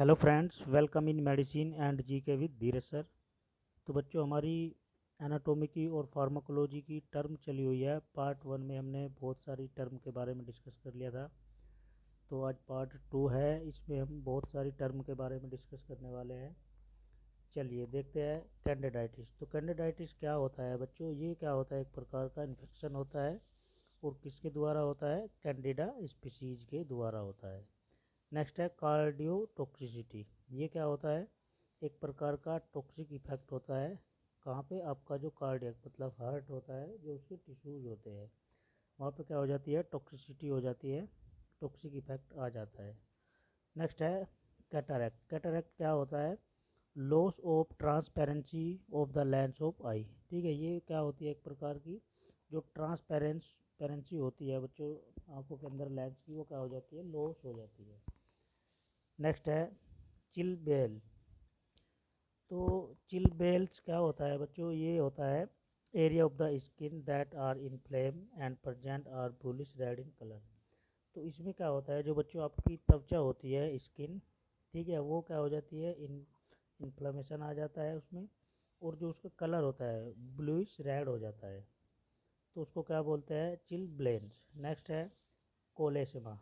Hello friends, welcome in medicine and GK with Dheeraj sir. तो बच्चों, हमारी anatomy की और फार्माकोलॉजी की टर्म चली हुई है। पार्ट 1 में हमने बहुत सारी टर्म के बारे में डिस्कस कर लिया था। तो आज पार्ट 2 है, इसमें हम बहुत सारी टर्म के बारे में डिस्कस करने वाले हैं। चलिए देखते हैं कैंडिडाइटिस। तो कैंडिडाइटिस क्या होता है बच्चों? ये क्या होता है? एक प्रकार का इन्फेक्शन होता है। और किसके द्वारा होता है? कैंडिडा स्पीशीज के द्वारा होता है। नेक्स्ट है कार्डियोटॉक्सिसिटी। ये क्या होता है? एक प्रकार का टॉक्सिक इफेक्ट होता है। कहाँ पे? आपका जो कार्डियक मतलब हार्ट होता है, जो उसके टिश्यूज होते हैं, वहाँ पे क्या हो जाती है? टॉक्सिसिटी हो जाती है, टॉक्सिक इफेक्ट आ जाता है। नेक्स्ट है कैटरैक्ट। कैटरैक्ट क्या होता है? Loss of transparency of the lens of eye. ठीक है, ये क्या होती है? एक प्रकार की जो ट्रांसपेरेंसी होती है बच्चों आंखों के अंदर लेंस की, वो क्या हो जाती है? लॉस हो जाती है। नेक्स्ट है चिलबेल। तो चिलबेल्स क्या होता है बच्चों? ये होता है area of the skin that are inflame and present are bluish red in colour. तो इसमें क्या होता है? जो बच्चों आपकी त्वचा होती है, स्किन, ठीक है, वो क्या हो जाती है? इन्फ्लेमेशन आ जाता है उसमें। और जो उसका कलर होता है ब्लूइश रेड हो जाता है। तो उसको क्या बोलते हैं? चिलब्लेंस। नेक्स्ट है कोलेसेमा।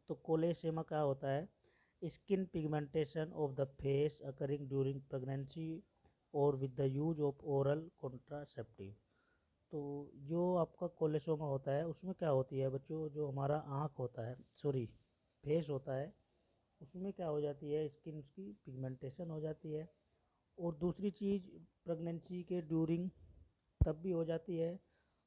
तो कोलेसेमा क्या होता है? Skin pigmentation of the face occurring during pregnancy और with the use of oral contraceptive. तो जो आपका कोलेसोमा होता है, उसमें क्या होती है बच्चों? जो हमारा आँख होता है, सॉरी, फेस होता है, उसमें क्या हो जाती है? स्किन उसकी पिगमेंटेशन हो जाती है। और दूसरी चीज़, प्रेगनेंसी के ड्यूरिंग तब भी हो जाती है।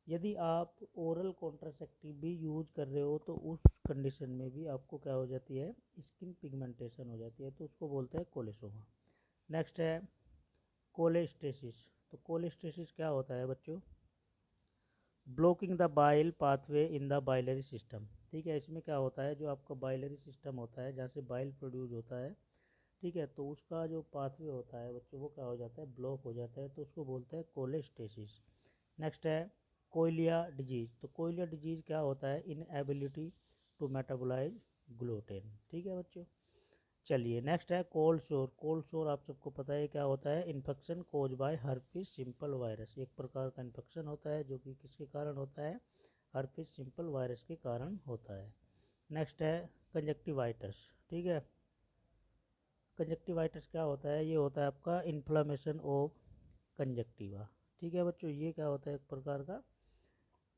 यदि आप ओरल कॉन्ट्रासेप्टिव भी यूज कर रहे हो तो उस कंडीशन में भी आपको क्या हो जाती है? स्किन पिगमेंटेशन हो जाती है। तो उसको बोलते हैं कोलेसोमा। नेक्स्ट है कोलेस्टेसिस। तो कोलेस्टेसिस क्या होता है बच्चों? Blocking the bile pathway in the biliary system. ठीक है, इसमें क्या होता है? जो आपका बाइलरी सिस्टम होता है, जहाँ से बाइल प्रोड्यूस होता है, ठीक है, तो उसका जो पाथवे होता है बच्चों, वो क्या हो जाता है? ब्लॉक हो जाता है। तो उसको बोलते हैं कोलेस्टेसिस। नेक्स्ट है कोइलिया डिजीज। तो कोइलिया डिजीज क्या होता है? Inability to metabolize gluten. ठीक है बच्चों। चलिए नेक्स्ट है कोल्ड शोर। कोल्ड शोर आप सबको पता है क्या होता है? Infection cause by herpes simple virus. एक प्रकार का इन्फेक्शन होता है जो कि किसके कारण होता है? हर्पिस सिंपल वायरस के कारण होता है। नेक्स्ट है कंजक्टिवाइटिस। ठीक है, कंजक्टिवाइटिस क्या होता है? ये होता है आपका इन्फ्लामेशन ऑफ कंजक्टिवा। ठीक है बच्चों, ये क्या होता है? एक प्रकार का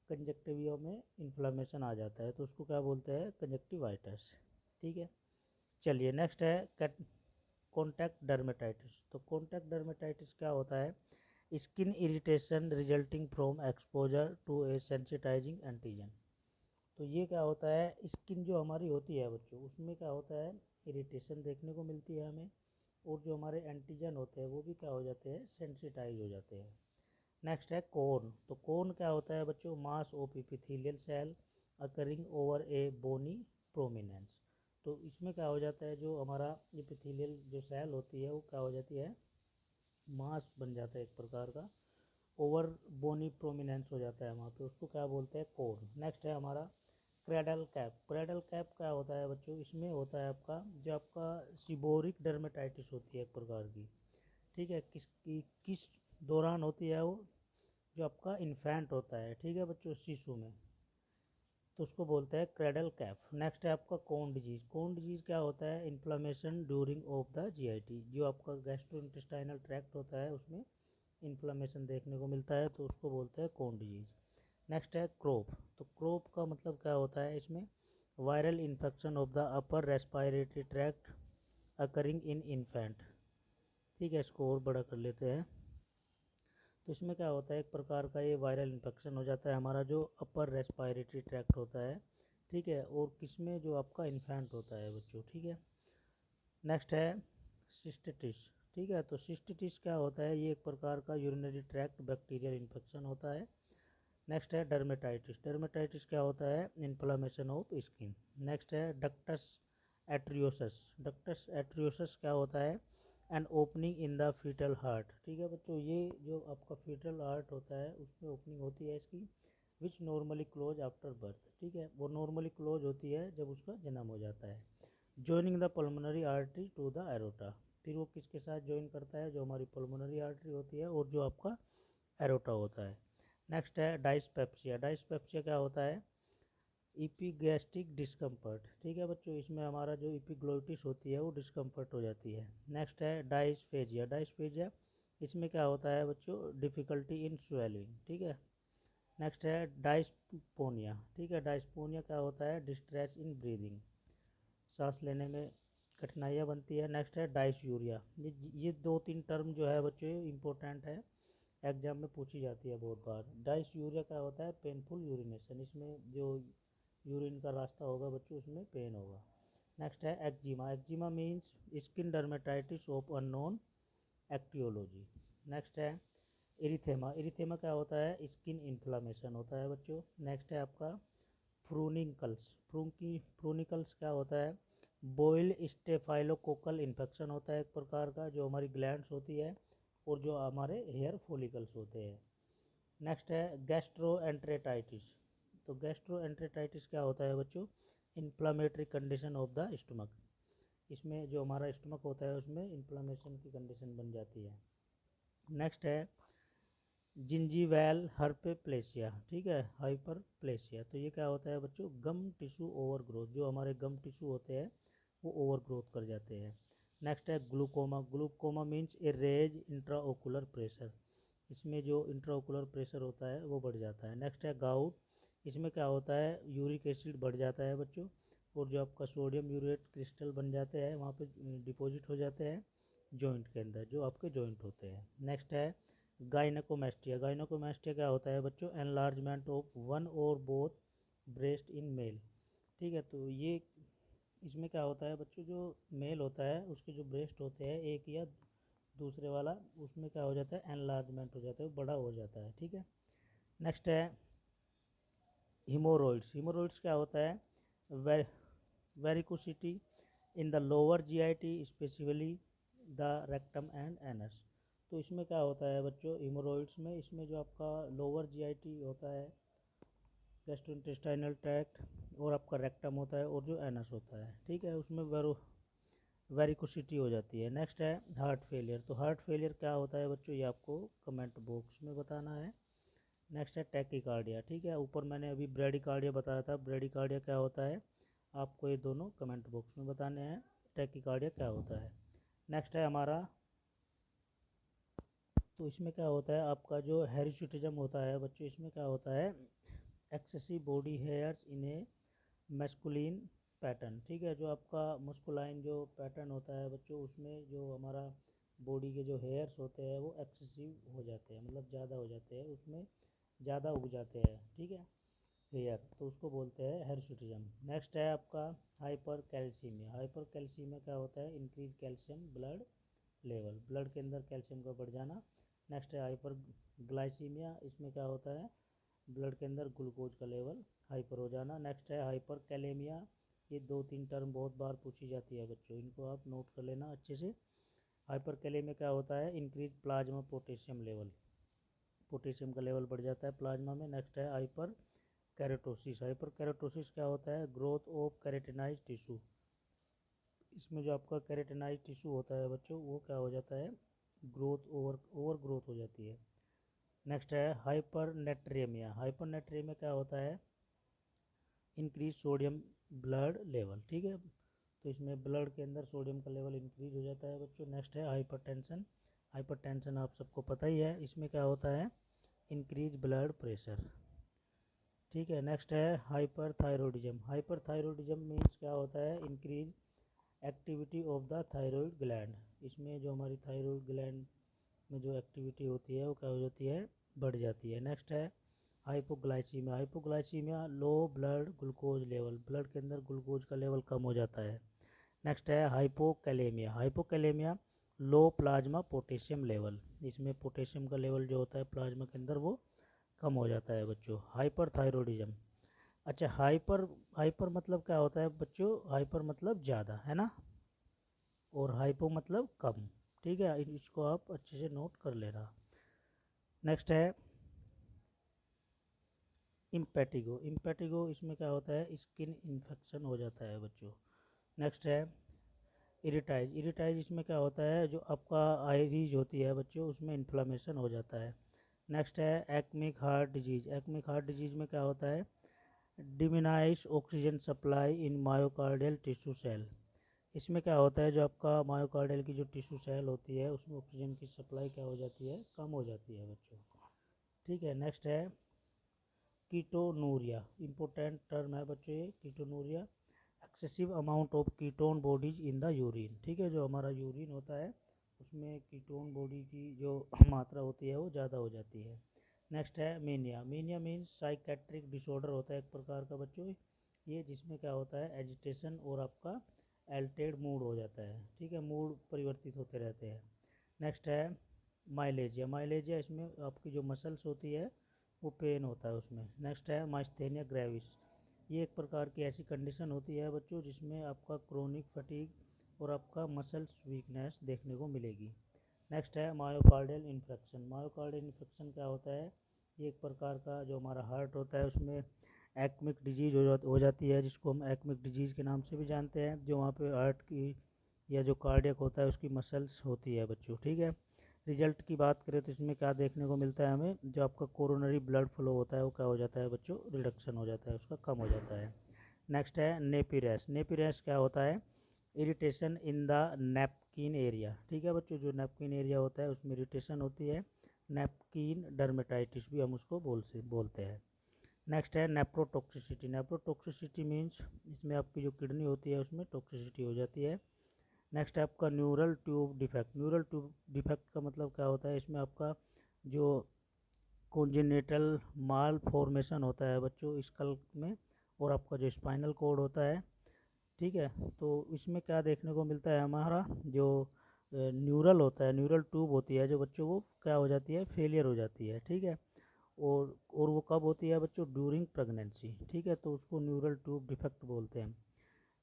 कंजक्टिवा में इन्फ्लामेशन आ जाता है, तो उसको क्या बोलते हैं? कंजक्टिवाइटिस। ठीक है। चलिए नेक्स्ट है कॉन्टैक्ट डर्मेटाइटिस। तो कॉन्टैक्ट डर्मेटाइटिस क्या होता है? Skin irritation resulting from exposure to a sensitizing antigen. तो ये क्या होता है? स्किन जो हमारी होती है बच्चों, उसमें क्या होता है? इरिटेशन देखने को मिलती है हमें। और जो हमारे एंटीजन होते हैं वो भी क्या हो जाते हैं? सेंसिटाइज हो जाते हैं। नेक्स्ट है कोन। तो कोन क्या होता है बच्चों? Mass of epithelial cell occurring over a bony prominence. तो इसमें क्या हो जाता है? जो हमारा इपिथेलियल जो सेल होती है, वो क्या हो जाती है? मास बन जाता है एक प्रकार का, ओवर बोनी प्रोमिनेंस हो जाता है वहाँ पे, उसको क्या बोलते हैं? कोन। नेक्स्ट है हमारा क्रेडल कैप। क्रेडल कैप क्या होता है बच्चों? इसमें होता है आपका जो आपका सिबोरिक डर्मेटाइटिस होती है एक प्रकार की। ठीक है, किस दौरान होती है वो? जो आपका इन्फेंट होता है, ठीक है बच्चों, शिशु में, तो उसको बोलते हैं क्रेडल कैप। नेक्स्ट है आपका कोन डिजीज। कोन डिजीज क्या होता है? Inflammation during of the GIT. जो आपका गैस्ट्रो इंटेस्टाइनल ट्रैक्ट होता है, उसमें इन्फ्लामेशन देखने को मिलता है, तो उसको बोलते हैं कोन डिजीज। नेक्स्ट है क्रोप। तो क्रोप का मतलब क्या होता है? इसमें viral infection of the upper respiratory tract occurring in infant. ठीक है, इसको और बड़ा कर लेते हैं। तो इसमें क्या होता है? एक प्रकार का ये वायरल इन्फेक्शन हो जाता है हमारा जो अपर रेस्पिरेटरी ट्रैक्ट होता है, ठीक है, और किसमें? जो आपका इन्फेंट होता है बच्चों। ठीक है। नेक्स्ट है सिस्टिटिस। ठीक है, तो सिस्टिटिस क्या होता है? ये एक प्रकार का यूरिनरी ट्रैक्ट बैक्टीरियल इन्फेक्शन होता है। नेक्स्ट है डर्मेटाइटिस। डर्मेटाइटिस क्या होता है? Inflammation of skin. नेक्स्ट है डक्टस एट्रियोसस। डक्टस एट्रियोसस क्या होता है? An opening in the fetal heart. ठीक है बच्चों, ये जो आपका फीटल हार्ट होता है, उसमें ओपनिंग होती है इसकी, विच नॉर्मली क्लोज आफ्टर बर्थ। ठीक है, वो नॉर्मली क्लोज होती है जब उसका जन्म हो जाता है। Joining the pulmonary artery to the aorta. फिर वो किसके साथ ज्वाइन करता है, जो हमारी पल्मोनरी आर्टरी होती है और जो आपका एरोटा होता है। नेक्स्ट है डाइस्पेप्सिया। डाइस्पेप्सिया क्या होता है, इपीगैस्ट्रिक डिस्कम्फर्ट। ठीक है बच्चों, इसमें हमारा जो इपीग्लोटिस होती है वो डिस्कम्फर्ट हो जाती है। नेक्स्ट है डाइस्फेजिया। डाइस्फेजिया इसमें क्या होता है बच्चों, डिफ़िकल्टी इन स्वेलिंग। ठीक है। नेक्स्ट है डाइस्पोनिया। ठीक है, डाइस्पोनिया क्या होता है, डिस्ट्रेस इन ब्रीदिंग, सांस लेने में कठिनाइयाँ बनती है। नेक्स्ट है डाइस्यूरिया। ये दो तीन टर्म जो है बच्चों इम्पोर्टेंट है, एग्जाम में पूछी जाती है बहुत बार। डाइस्यूरिया क्या होता है, पेनफुल यूरिनेशन, इसमें जो यूरिन का रास्ता होगा बच्चों उसमें पेन होगा। नेक्स्ट है eczema. Eczema means skin dermatitis of unknown aetiology. Next है इरिथेमा। इरिथेमा क्या होता है, स्किन इन्फ्लामेशन होता है बच्चों। नेक्स्ट है आपका फ्रूनिकल्स। फ्रूनिकल्स क्या होता है, बॉयल स्टेफाइलोकोकल इन्फेक्शन होता है एक प्रकार का, जो हमारी ग्लैंड्स होती है और जो हमारे हेयर फॉलिकल्स होते हैं। नेक्स्ट है गैस्ट्रोएंटेराइटिस। तो गैस्ट्रोएंटेराइटिस क्या होता है बच्चों, inflammatory condition of the stomach, इसमें जो हमारा स्टमक होता है उसमें इन्फ्लामेशन की कंडीशन बन जाती है। नेक्स्ट है जिंजीवैल हर्पेप्लेसिया। ठीक है, हाइपरप्लेसिया। तो ये क्या होता है बच्चों, गम टिश्यू ओवर ग्रोथ, जो हमारे गम टिश्यू होते हैं वो ओवर ग्रोथ कर जाते हैं। नेक्स्ट है ग्लूकोमा। ग्लूकोमा मीन्स ए रेज इंट्राओकुलर प्रेशर, इसमें जो इंट्राओकुलर प्रेशर होता है वो बढ़ जाता है। नेक्स्ट है गाउट। इसमें क्या होता है, यूरिक एसिड बढ़ जाता है बच्चों, और जो आपका सोडियम यूरेट क्रिस्टल बन जाते हैं वहाँ पे डिपॉजिट हो जाते हैं जॉइंट के अंदर, जो आपके जॉइंट होते हैं। नेक्स्ट है गाइनकोमेस्टिया। गाइनकोमेस्टिया क्या होता है बच्चों, एनलार्जमेंट ऑफ वन और बोथ ब्रेस्ट इन मेल। ठीक है, तो ये इसमें क्या होता है बच्चों, जो मेल होता है उसके जो ब्रेस्ट होते हैं एक या दूसरे वाला, उसमें क्या हो जाता है, एनलार्जमेंट हो जाता है, बड़ा हो जाता है। ठीक है। नेक्स्ट है हीमोरॉइड्स। हीमोरॉइड्स क्या होता है, way, varicosity in the lower GIT specifically the rectum and anus. तो इसमें क्या होता है बच्चों, हीमोरॉइड्स में, इसमें जो आपका लोअर जीआईटी होता है, गैस्ट्रोइंटेस्टाइनल ट्रैक्ट, और आपका रेक्टम होता है और जो एनस होता है, ठीक है, उसमें वेरिकोसिटी हो जाती है। नेक्स्ट है हार्ट फेलियर। तो हार्ट फेलियर क्या होता है बच्चों, ये आपको कमेंट बॉक्स में बताना है। नेक्स्ट है टैकीकार्डिया। ठीक है, ऊपर मैंने अभी ब्रेडिकार्डिया बताया था, ब्रेडिकार्डिया क्या होता है, आपको ये दोनों कमेंट बॉक्स में बताने हैं, टैकीकार्डिया क्या होता है। नेक्स्ट है हमारा, तो इसमें क्या होता है आपका जो हेरिसुटिज्म होता है बच्चों, इसमें क्या होता है, एक्सेसिव बॉडी हेयर्स इन ए मैस्कुलिन पैटर्न। ठीक है, जो आपका मस्कुलाइन जो पैटर्न होता है बच्चों, उसमें जो हमारा बॉडी के जो हेयर्स होते हैं वो एक्सेसिव हो जाते हैं, मतलब ज़्यादा हो जाते हैं, उसमें ज़्यादा उग जाते हैं। ठीक है, हेयर, तो उसको बोलते हैं हेरिसुटिज्म। नेक्स्ट है आपका हाइपर कैल्सीमिया। हाइपर कैल्सीमिया क्या होता है, increase calcium blood level, blood के अंदर कैल्शियम का बढ़ जाना। नेक्स्ट है हाइपर ग्लाइसीमिया। इसमें क्या होता है, ब्लड के अंदर ग्लूकोज का लेवल हाइपर हो जाना। नेक्स्ट है हाइपर कैलेमिया। ये दो तीन टर्म बहुत बार पूछी जाती है बच्चों, इनको आप नोट कर लेना अच्छे से। हाइपर कैलेमिया क्या होता है, increase plasma potassium level, potassium का लेवल बढ़ जाता है प्लाज्मा में। नेक्स्ट है हाइपर कैरेटोसिस। हाइपर कैरेटोसिस क्या होता है, ग्रोथ ऑफ कैरेटिनाइज टिश्यू, इसमें जो आपका कैरेटिनाइज टिश्यू होता है बच्चों वो क्या हो जाता है, ग्रोथ ओवर ग्रोथ हो जाती है। नेक्स्ट है हाइपर नेट्रेमिया। हाइपर नेट्रेमिया क्या होता है, इंक्रीज सोडियम ब्लड लेवल। ठीक है, तो इसमें ब्लड के अंदर सोडियम का लेवल इंक्रीज हो जाता है बच्चों। नेक्स्ट है हाइपरटेंशन। हाइपरटेंशन आप सबको पता ही है, इसमें क्या होता है, इंक्रीज ब्लड प्रेशर। ठीक है, नेक्स्ट है हाइपरथायरॉयडिज्म। हाइपरथायरॉयडिज्म मीन्स क्या होता है, increase activity of the thyroid gland, इसमें जो हमारी थायराइड ग्लैंड में जो एक्टिविटी होती है वो क्या हो जाती है, बढ़ जाती है। नेक्स्ट है hypoglycaemia. Hypoglycaemia low blood glucose level, blood के अंदर ग्लूकोज का लेवल कम हो जाता है। नेक्स्ट है हाइपोकैलेमिया। हाइपोकैलेमिया लो प्लाज्मा पोटेशियम लेवल, इसमें पोटेशियम का लेवल जो होता है प्लाज्मा के अंदर वो कम हो जाता है बच्चों। हाइपरथायरॉयडिज्म। अच्छा, हाइपर हाइपर मतलब क्या होता है बच्चों, हाइपर मतलब ज़्यादा है ना, और हाइपो मतलब कम। ठीक है, इसको आप अच्छे से नोट कर लेना। नेक्स्ट है इम्पेटिगो। इम्पेटिगो इसमें क्या होता है, स्किन इन्फेक्शन हो जाता है बच्चों। नेक्स्ट है इरिटाइज। इरिटाइज इसमें क्या होता है, जो आपका आयरीज होती है बच्चों उसमें इन्फ्लामेशन हो जाता है। नेक्स्ट है ischaemic heart disease. Ischaemic heart disease में क्या होता है, diminished oxygen supply in myocardial tissue cell. इसमें क्या होता है, जो आपका मायोकार्डियल की जो टिश्यू सेल होती है उसमें ऑक्सीजन की सप्लाई क्या हो जाती है, कम हो जाती है बच्चों। ठीक है, नेक्स्ट है कीटोनूरिया। इंपॉर्टेंट टर्म है बच्चों ये ketonuria. Excessive amount of ketone bodies in the urine. ठीक है, जो हमारा यूरिन होता है उसमें कीटोन बॉडी की जो मात्रा होती है वो ज़्यादा हो जाती है। नेक्स्ट है mania. Mania means psychiatric disorder होता है एक प्रकार का बच्चों ये, जिसमें क्या होता है एजिटेशन और आपका एल्टेड मूड हो जाता है। ठीक है, मूड परिवर्तित होते रहते हैं। नेक्स्ट है माइलेजिया। माइलेजिया इसमें आपकी जो मसल्स होती है वो पेन होता है उसमें। नेक्स्ट है माइस्थेनिया ग्रेविस। ये एक प्रकार की ऐसी कंडीशन होती है बच्चों जिसमें आपका क्रोनिक फटीग और आपका मसल्स वीकनेस देखने को मिलेगी। नेक्स्ट है मायोकार्डियल इन्फेक्शन। मायोकार्डियल इन्फेक्शन क्या होता है, ये एक प्रकार का जो हमारा हार्ट होता है उसमें एक्मिक डिजीज हो जाती है, जिसको हम एक्मिक डिजीज के नाम से भी जानते हैं, जो वहाँ पे हार्ट की या जो कार्डियक होता है उसकी मसल्स होती है बच्चों। ठीक है, रिजल्ट की बात करें तो इसमें क्या देखने को मिलता है हमें, जो आपका कोरोनरी ब्लड फ्लो होता है वो क्या हो जाता है बच्चों, रिडक्शन हो जाता है उसका, कम हो जाता है। नेक्स्ट है नेपी रैश। नेपी रैश क्या होता है, irritation in the napkin area. ठीक है बच्चों, जो नैपकिन एरिया होता है उसमें इरिटेशन होती है, नैपकिन डर्मेटाइटिस भी हम उसको बोलते हैं। नेक्स्ट है नेप्रोटॉक्सिसिटी। नेप्रोटॉक्सिसिटी मीन्स इसमें आपकी जो किडनी होती है उसमें टॉक्सिसिटी हो जाती है। नेक्स्ट है आपका neural tube defect. Neural tube defect का मतलब क्या होता है, इसमें आपका जो कॉन्जेनिटल माल फॉर्मेशन होता है बच्चों स्कल में, और आपका जो स्पाइनल कोड होता है। ठीक है, तो इसमें क्या देखने को मिलता है, हमारा जो न्यूरल होता है, न्यूरल ट्यूब होती है जो बच्चों को क्या हो जाती है, फेलियर हो जाती है। ठीक है, और वो कब होती है बच्चों, ड्यूरिंग प्रेगनेंसी। ठीक है, तो उसको न्यूरल ट्यूब डिफेक्ट बोलते हैं।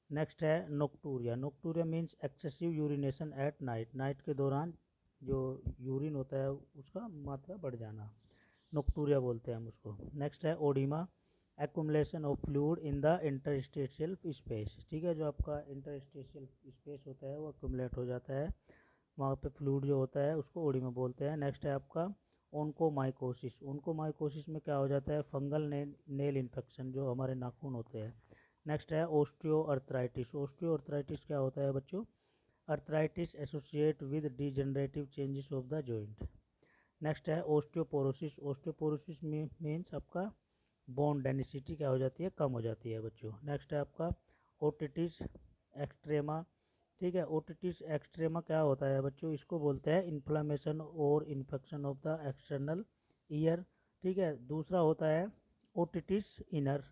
नेक्स्ट है nocturia. Nocturia means excessive urination at night. Night के दौरान जो यूरिन होता है उसका मात्रा बढ़ जाना, नोक्टूरिया बोलते हैं हम उसको। नेक्स्ट है oedema. Accumulation of fluid in the interstitial space. ठीक है, जो आपका इंटरस्टेशियल स्पेस होता है वो एक्युमुलेट हो जाता है, वहाँ पे फ्लूइड जो होता है उसको ओडिमा बोलते हैं। नेक्स्ट है आपका ओनकोमाइकोसिस। ओनकोमाइकोसिस में क्या हो जाता है, फंगल नेल इन्फेक्शन, जो हमारे नाखून होते हैं। नेक्स्ट है ओस्टियो अर्थराइटिस। ओस्टियो अर्थराइटिस क्या होता है बच्चों, arthritis associate with degenerative changes of the joint. Next है ओस्टियोपोरोसिस। ओस्टियोपोरोसिस मीन्स आपका बोन डेंसिटी क्या हो जाती है, कम हो जाती है बच्चों। नेक्स्ट है आपका ओटिटिस एक्सट्रेमा। ठीक है, ओटिटिस एक्सट्रेमा क्या होता है बच्चों, इसको बोलते हैं इन्फ्लामेशन और infection of the external ear. ठीक है, दूसरा होता है ओटिटिस इनर।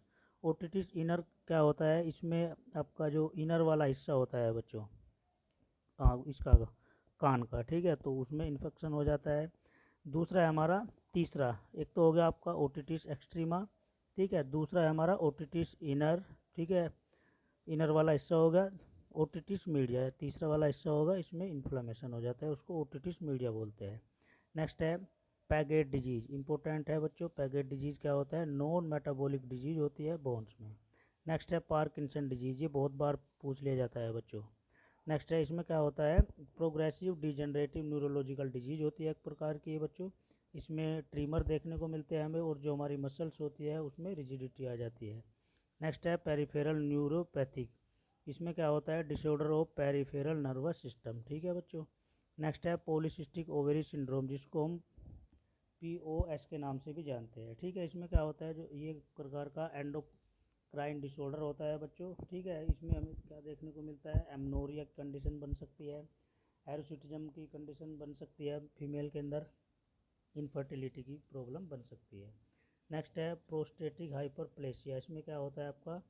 ओटिटिस इनर क्या होता है, इसमें आपका जो इनर वाला हिस्सा होता है बच्चों, इसका कान का। ठीक है, तो उसमें इन्फेक्शन हो जाता है। दूसरा है हमारा, तीसरा, एक तो हो गया आपका ओटिटिस एक्सट्रीमा। ठीक है, दूसरा है हमारा ओटिटिस इनर। ठीक है, इनर वाला हिस्सा होगा। ओटिटिस मीडिया है तीसरा वाला हिस्सा होगा, इसमें इन्फ्लामेशन हो जाता है, उसको ओटिटिस मीडिया बोलते हैं। नेक्स्ट है पैगेट डिजीज। इंपॉर्टेंट है बच्चों, पैगेट डिजीज क्या होता है, नॉन मेटाबॉलिक डिजीज होती है बोन्स में। नेक्स्ट है पार्किंसन डिजीज, ये बहुत बार पूछ लिया जाता है बच्चों। नेक्स्ट है, इसमें क्या होता है, प्रोग्रेसिव डिजेनरेटिव न्यूरोलॉजिकल डिजीज होती है एक प्रकार की है बच्चों। इसमें ट्रीमर देखने को मिलते हैं हमें, और जो हमारी मसल्स होती है उसमें रिजिडिटी आ जाती है। नेक्स्ट है पेरिफेरल न्यूरोपैथिक। इसमें क्या होता है, disorder of peripheral nervous system. ठीक है बच्चों। नेक्स्ट है पॉलीसिस्टिक ओवेरी सिंड्रोम, जिसको हम POS के नाम से भी जानते हैं। ठीक है, इसमें क्या होता है, जो ये एक प्रकार का एंडोक्राइन डिसऑर्डर होता है बच्चों। ठीक है, इसमें हमें क्या देखने को मिलता है, एमनोरिया कंडीशन बन सकती है, हैरुसिटिज्म की कंडीशन बन सकती है फीमेल के अंदर, इनफर्टिलिटी की प्रॉब्लम बन सकती है। नेक्स्ट है प्रोस्टेटिक हाइपरप्लेसिया। इसमें क्या होता है आपका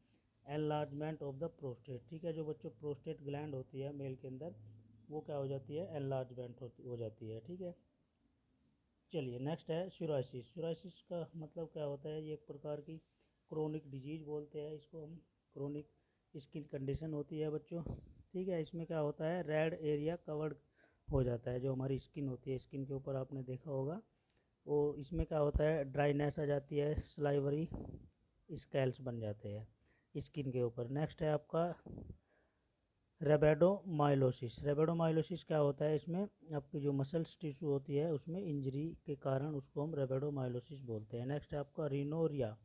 एनलार्जमेंट ऑफ द प्रोस्टेट। ठीक है, जो बच्चों प्रोस्टेट ग्लैंड होती है मेल के अंदर वो क्या हो जाती है, एनलार्जमेंट हो जाती है। ठीक है, चलिए नेक्स्ट है सोराइसिस। सोराइसिस का मतलब क्या होता है, ये एक प्रकार की क्रोनिक डिजीज बोलते हैं इसको हम, क्रोनिक स्किन कंडीशन होती है बच्चों। ठीक है, इसमें क्या होता है, रेड एरिया कवर्ड हो जाता है, जो हमारी स्किन होती है, स्किन के ऊपर आपने देखा होगा। और इसमें क्या होता है, ड्राइनेस आ जाती है, स्लाइवरी स्कैल्स बन जाते हैं स्किन के ऊपर। नेक्स्ट है आपका रेबेडोमाइलोसिस क्या होता है, इसमें आपकी जो मसल्स टिश्यू होती है उसमें इंजरी के कारण उसको हम रेबेडोमाइलोसिस बोलते हैं। नेक्स्ट है आपका रिनोरिया।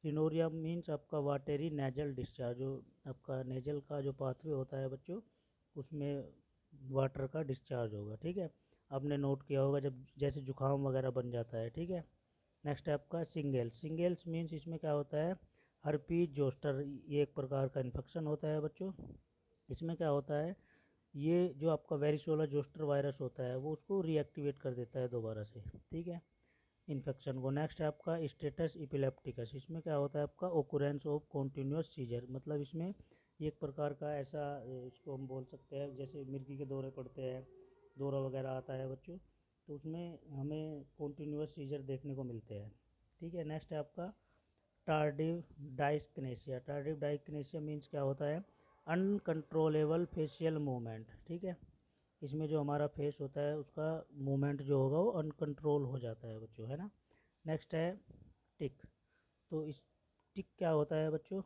रिनोरिया मीन्स आपका वाटेरी नेजल डिस्चार्ज, जो आपका नेजल का जो पाथवे होता है बच्चों, उसमें वाटर का डिस्चार्ज होगा। ठीक है, आपने नोट किया होगा जब जैसे जुकाम वगैरह बन जाता है। ठीक है, नेक्स्ट है आपका सिंगेल्स मीन्स इसमें क्या होता है, हर्पीज जोस्टर, ये एक प्रकार का इन्फेक्शन होता है बच्चों। इसमें क्या होता है, ये जो आपका वेरिसोला जोस्टर वायरस होता है वो उसको रीएक्टिवेट कर देता है दोबारा से। ठीक है, इन्फेक्शन को। नेक्स्ट है आपका स्टेटस इपिलेप्टिकस। इसमें क्या होता है आपका ओकुरेंस ऑफ कॉन्टिन्यूस सीजर, मतलब इसमें एक प्रकार का ऐसा इसको हम बोल सकते हैं जैसे मिर्गी के दौरे पड़ते हैं, दौरा वगैरह आता है बच्चों, तो उसमें हमें कॉन्टिन्यूस सीजर देखने को मिलते हैं। ठीक है, नेक्स्ट है आपका टार्डिव डाइस्किनेसिया। टार्डिव डाइस्किनेसिया मीन्स क्या होता है, अनकंट्रोलेबल फेशियल मूवमेंट। ठीक है, इसमें जो हमारा फेस होता है उसका मूवमेंट जो होगा वो अनकंट्रोल हो जाता है बच्चों, है ना। नेक्स्ट है टिक। तो इस टिक क्या होता है बच्चों,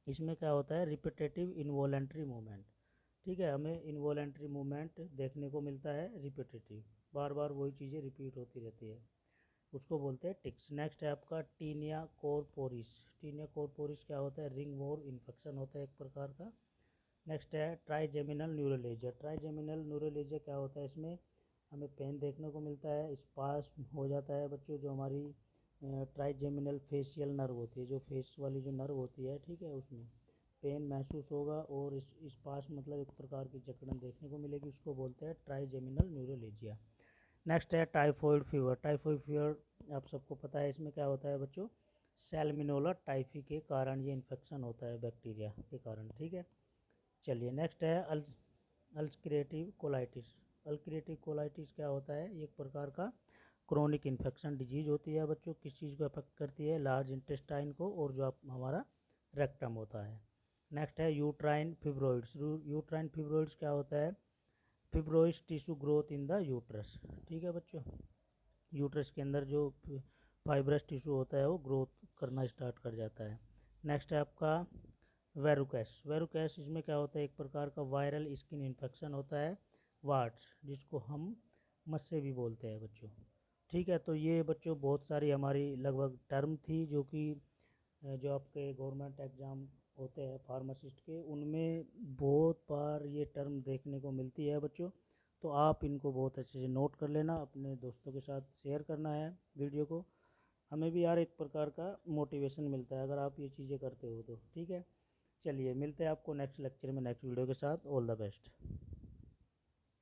इसमें क्या होता है रिपीटेटिव इनवॉलेंट्री मूवमेंट। ठीक है, हमें इनवॉलेंट्री मूवमेंट देखने को मिलता है, रिपीटेटिव, बार बार वही चीज़ें रिपीट होती रहती है, उसको बोलते हैं टिक्स। नेक्स्ट है आपका टीनिया कोरपोरिस। टीनिया कोरपोरिस क्या होता है, रिंग वोर इन्फेक्शन होता है एक प्रकार का। नेक्स्ट है ट्राइजेमिनल न्यूरोलेजिया। ट्राइजेमिनल न्यूरोलेजिया क्या होता है, इसमें हमें पेन देखने को मिलता है, स्पास हो जाता है बच्चों, जो हमारी ट्राइजेमिनल फेशियल नर्व होती है, जो फेस वाली जो नर्व होती है, ठीक है, उसमें पेन महसूस होगा और इस पास मतलब एक प्रकार की जकड़न देखने को मिलेगी, उसको बोलते हैं ट्राइजेमिनल न्यूरोलेजिया। नेक्स्ट है टाइफॉइड फीवर। टाइफॉइड फीवर आप सबको पता है, इसमें क्या होता है बच्चों, सैल्मिनोला टाइफी के कारण ये इन्फेक्शन होता है, बैक्टीरिया के कारण। ठीक है, चलिए नेक्स्ट है अल्सरेटिव कोलाइटिस। अल्सरेटिव कोलाइटिस क्या होता है, एक प्रकार का क्रोनिक इन्फेक्शन डिजीज होती है बच्चों। किस चीज़ को अफेक्ट करती है, लार्ज इंटेस्टाइन को, और जो आप हमारा रेक्टम होता है। नेक्स्ट है यूट्राइन फिब्रोइड्स। यूट्राइन फिब्रोइड्स क्या होता है, fibroids tissue growth in the uterus. ठीक है बच्चों, यूट्रस के अंदर जो फाइब्रस टिश्यू होता है वो ग्रोथ करना स्टार्ट कर जाता है। नेक्स्ट है आपका वेरुकैस। वेरुकैस इसमें क्या होता है, एक प्रकार का वायरल स्किन इन्फेक्शन होता है, वार्ड्स, जिसको हम मस्से भी बोलते हैं बच्चों। ठीक है, तो ये बच्चों बहुत सारी हमारी लगभग टर्म थी जो कि जो आपके गवर्नमेंट एग्ज़ाम होते हैं फार्मासिस्ट के, उनमें बहुत बार ये टर्म देखने को मिलती है बच्चों। तो आप इनको बहुत अच्छे से नोट कर लेना, अपने दोस्तों के साथ शेयर करना है वीडियो को। हमें भी यार एक प्रकार का मोटिवेशन मिलता है अगर आप ये चीज़ें करते हो तो। ठीक है, चलिए मिलते हैं आपको नेक्स्ट लेक्चर में नेक्स्ट वीडियो के साथ। All the best.